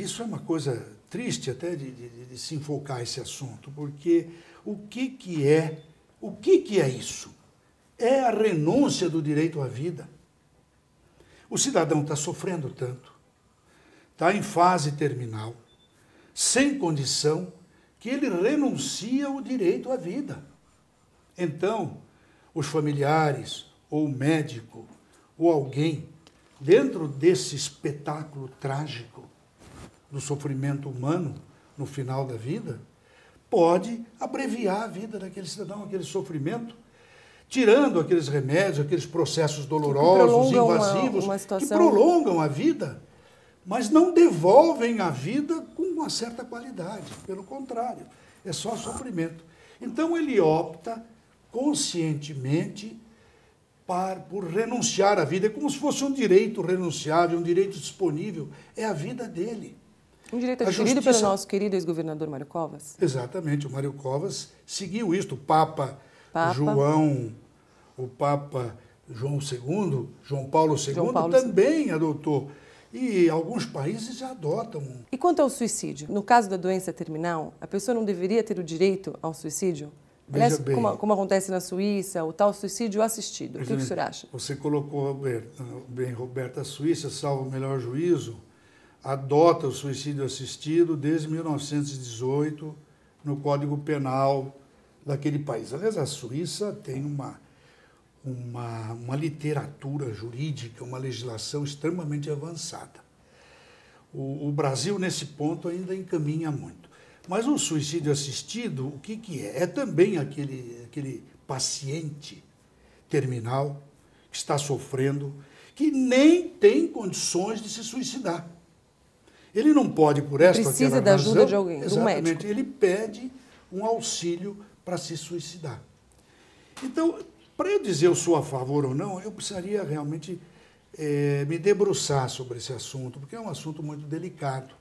Isso é uma coisa triste até de se enfocar esse assunto, porque o que é isso? É a renúncia do direito à vida. O cidadão está sofrendo tanto, está em fase terminal, sem condição, que ele renuncia ao direito à vida. Então, os familiares, ou o médico, ou alguém, dentro desse espetáculo trágico do sofrimento humano no final da vida, pode abreviar a vida daquele cidadão, aquele sofrimento, tirando aqueles remédios, aqueles processos dolorosos, invasivos, que prolongam a vida, mas não devolvem a vida com uma certa qualidade. Pelo contrário, é só sofrimento. Então ele opta conscientemente por renunciar à vida. É como se fosse um direito renunciável, um direito disponível. É a vida dele. Um direito adquirido pelo nosso querido ex-governador Mário Covas? Exatamente, o Mário Covas seguiu isto. O Papa João II, João Paulo II, também adotou. E alguns países já adotam. E quanto ao suicídio? No caso da doença terminal, a pessoa não deveria ter o direito ao suicídio? Aliás, como acontece na Suíça, o tal suicídio assistido. O que o senhor acha? Você colocou bem, Roberta. A Suíça, salvo o melhor juízo, adota o suicídio assistido desde 1918 no Código Penal daquele país. Aliás, a Suíça tem uma literatura jurídica, uma legislação extremamente avançada. O Brasil, nesse ponto, ainda encaminha muito. Mas o suicídio assistido, o que é? É também aquele paciente terminal que está sofrendo, que nem tem condições de se suicidar. Ele não pode, por esta ou aquela razão... Precisa da ajuda de alguém, do médico. Ele pede um auxílio para se suicidar. Então, para eu dizer eu sou a favor ou não, eu precisaria realmente me debruçar sobre esse assunto, porque é um assunto muito delicado.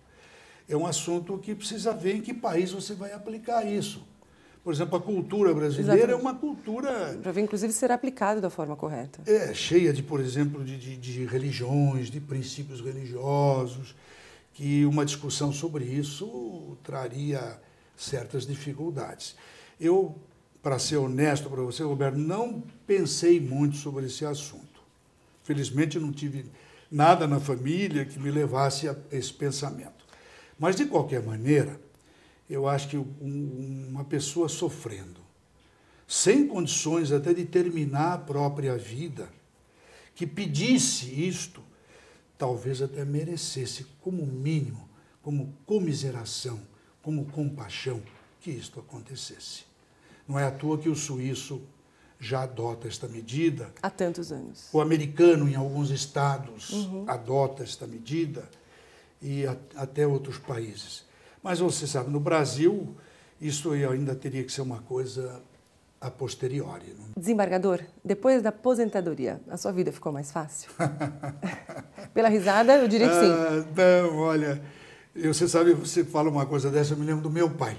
É um assunto que precisa ver em que país você vai aplicar isso. Por exemplo, a cultura brasileira é uma cultura... Para ver, inclusive, ser aplicado da forma correta. Cheia de, por exemplo, de religiões, de princípios religiosos, que uma discussão sobre isso traria certas dificuldades. Eu, para ser honesto para você, Roberto, não pensei muito sobre esse assunto. Felizmente, não tive nada na família que me levasse a esse pensamento. Mas, de qualquer maneira, eu acho que uma pessoa sofrendo, sem condições até de terminar a própria vida, que pedisse isto, talvez até merecesse, como mínimo, como comiseração, como compaixão, que isto acontecesse. Não é à toa que o suíço já adota esta medida. Há tantos anos. O americano, em alguns estados, adota esta medida, e até outros países. Mas você sabe, no Brasil, isso ainda teria que ser uma coisa a posteriori. Não? Desembargador, depois da aposentadoria, a sua vida ficou mais fácil? Pela risada, eu diria que sim. Não, olha, você sabe, você fala uma coisa dessa, eu me lembro do meu pai.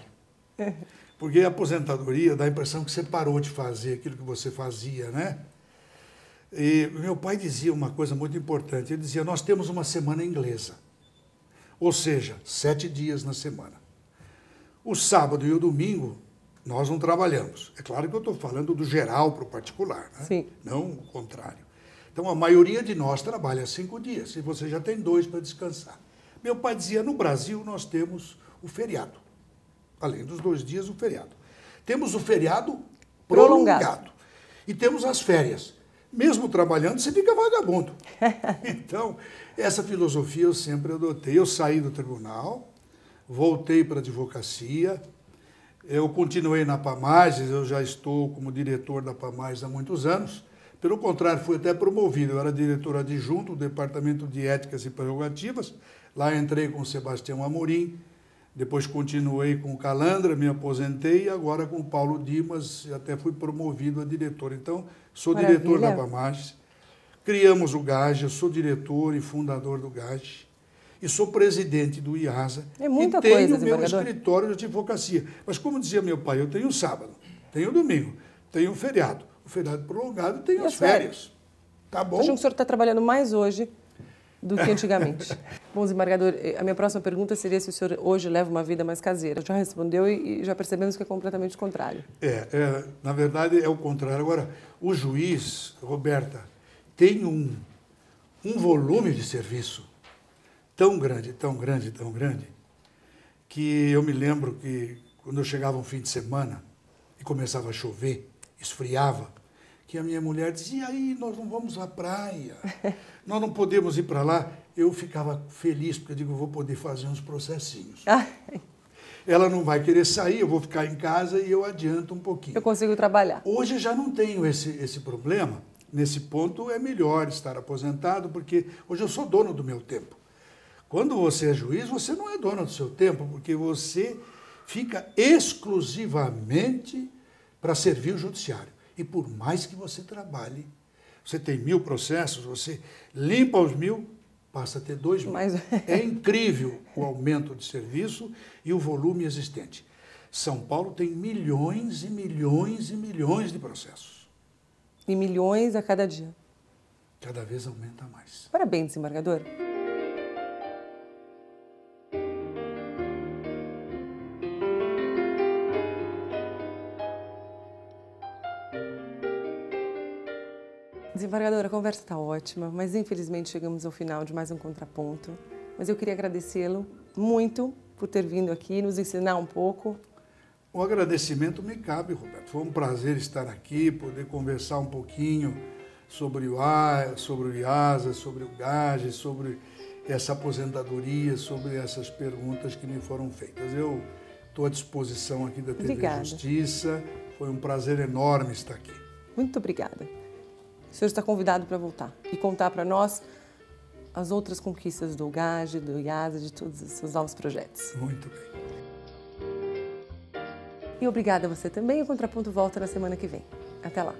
Porque a aposentadoria dá a impressão que você parou de fazer aquilo que você fazia, né? E meu pai dizia uma coisa muito importante, ele dizia, nós temos uma semana inglesa. Ou seja, 7 dias na semana. O sábado e o domingo, nós não trabalhamos. É claro que eu estou falando do geral para o particular, né? Sim. Não o contrário. Então, a maioria de nós trabalha 5 dias, e você já tem 2 para descansar. Meu pai dizia, no Brasil nós temos o feriado. Além dos 2 dias, o feriado. Temos o feriado prolongado. E temos as férias. Mesmo trabalhando, você fica vagabundo. Então, essa filosofia eu sempre adotei. Eu saí do tribunal, voltei para a advocacia, eu continuei na Pamages, eu já estou como diretor da Pamages há muitos anos. Pelo contrário, fui até promovido. Eu era diretor adjunto do Departamento de Éticas e Prerrogativas. Lá entrei com o Sebastião Amorim, depois continuei com o Calandra, me aposentei, e agora com o Paulo Dimas, até fui promovido a diretor. Então, sou diretor da Pamages. Criamos o GAGE, eu sou diretor e fundador do GAGE. E sou presidente do IASA. É muita coisa, coisa, e tenho o meu escritório de advocacia. Mas como dizia meu pai, eu tenho sábado, tenho domingo, tenho feriado. O feriado prolongado e tenho as férias. Tá bom? Acho que o senhor está trabalhando mais hoje do que antigamente. Bom, desembargador, a minha próxima pergunta seria se o senhor hoje leva uma vida mais caseira. Já respondeu e já percebemos que é completamente o contrário. Na verdade é o contrário. Agora, o juiz, Roberta, tem um volume de serviço tão grande, tão grande, tão grande, que eu me lembro que quando eu chegava um fim de semana e começava a chover, esfriava, que a minha mulher dizia, aí nós não vamos à praia, nós não podemos ir para lá. Eu ficava feliz, porque eu digo, eu vou poder fazer uns processinhos. Ela não vai querer sair, eu vou ficar em casa e eu adianto um pouquinho. Eu consigo trabalhar. Hoje já não tenho esse problema. Nesse ponto é melhor estar aposentado, porque hoje eu sou dono do meu tempo. Quando você é juiz, você não é dono do seu tempo, porque você fica exclusivamente para servir o judiciário. E por mais que você trabalhe, você tem 1000 processos, você limpa os 1000, passa a ter 2000. É incrível o aumento de serviço e o volume existente. São Paulo tem milhões e milhões e milhões de processos. E milhões a cada dia. Cada vez aumenta mais. Parabéns, desembargador. Desembargadora, a conversa está ótima, mas infelizmente chegamos ao final de mais um Contraponto. Mas eu queria agradecê-lo muito por ter vindo aqui, nos ensinar um pouco. O agradecimento me cabe, Roberto. Foi um prazer estar aqui, poder conversar um pouquinho sobre o IASA, sobre o GAGE, sobre essa aposentadoria, sobre essas perguntas que me foram feitas. Eu estou à disposição aqui da TV Justiça. Foi um prazer enorme estar aqui. Muito obrigada. O senhor está convidado para voltar e contar para nós as outras conquistas do GAGE, do IASA, de todos os seus novos projetos. Muito bem. E obrigada a você também. O Contraponto volta na semana que vem. Até lá.